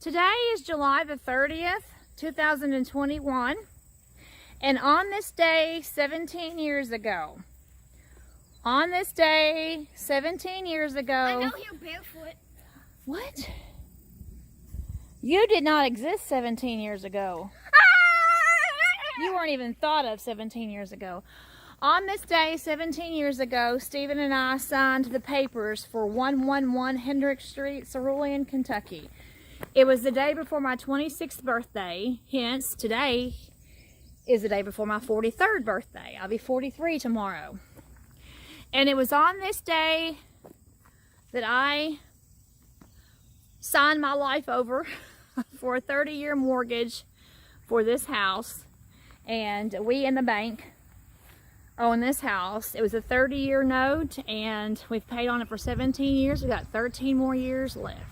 Today is July the 30th, 2021, and on this day 17 years ago, I know you're barefoot. What? You did not exist 17 years ago. You weren't even thought of 17 years ago. On this day, 17 years ago, Stephen and I signed the papers for 111 Hendrick Street, Cerulean, Kentucky. It was the day before my 26th birthday, hence today is the day before my 43rd birthday. I'll be 43 tomorrow. And it was on this day that I signed my life over for a 30-year mortgage for this house. And we in the bank own this house. It was a 30-year note, and we've paid on it for 17 years. We got 13 more years left.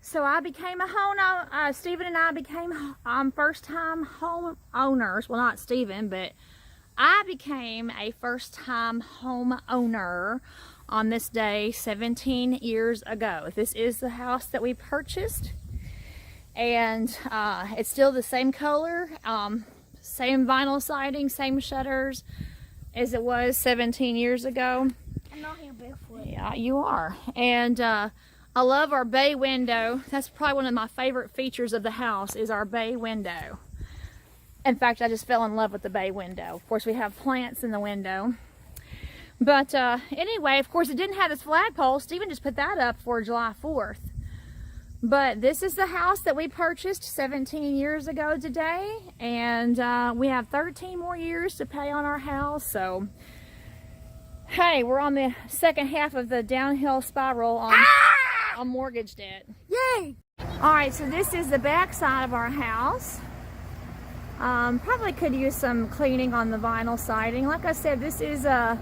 So I became a home. Stephen and I became first-time home owners. Well, not Stephen, but I became a first-time home owner on this day 17 years ago. This is the house that we purchased, and it's still the same color, same vinyl siding, same shutters as it was 17 years ago. I'm not here barefoot. Yeah, you are. And I love our bay window. That's probably one of my favorite features of the house is our bay window. In fact, I just fell in love with the bay window. Of course, we have plants in the window. But anyway, of course, it didn't have this flagpole. Stephen just put that up for July 4th. But this is the house that we purchased 17 years ago today. And we have 13 more years to pay on our house. So, hey, we're on the second half of the downhill spiral on mortgage debt. Yay! All right, so this is the back side of our house. Probably could use some cleaning on the vinyl siding. Like I said, this is the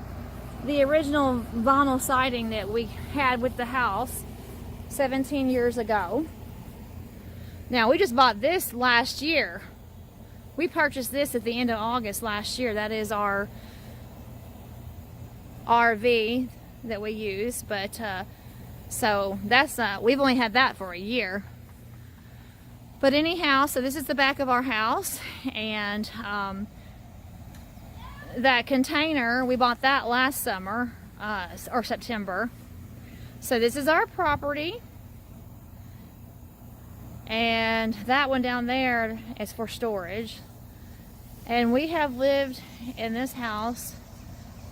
original vinyl siding that we had with the house 17 years ago. Now, we just bought this last year. We purchased this at the end of August last year. That is our RV that we use, but so that's we've only had that for a year. But anyhow, so this is the back of our house, and that container, we bought that last summer, or September. So this is our property, and that one down there is for storage. And we have lived in this house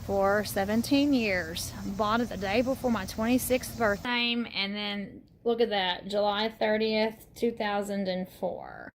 for 17 years. Bought it the day before my 26th birthday, and then look at that, July 30th, 2004.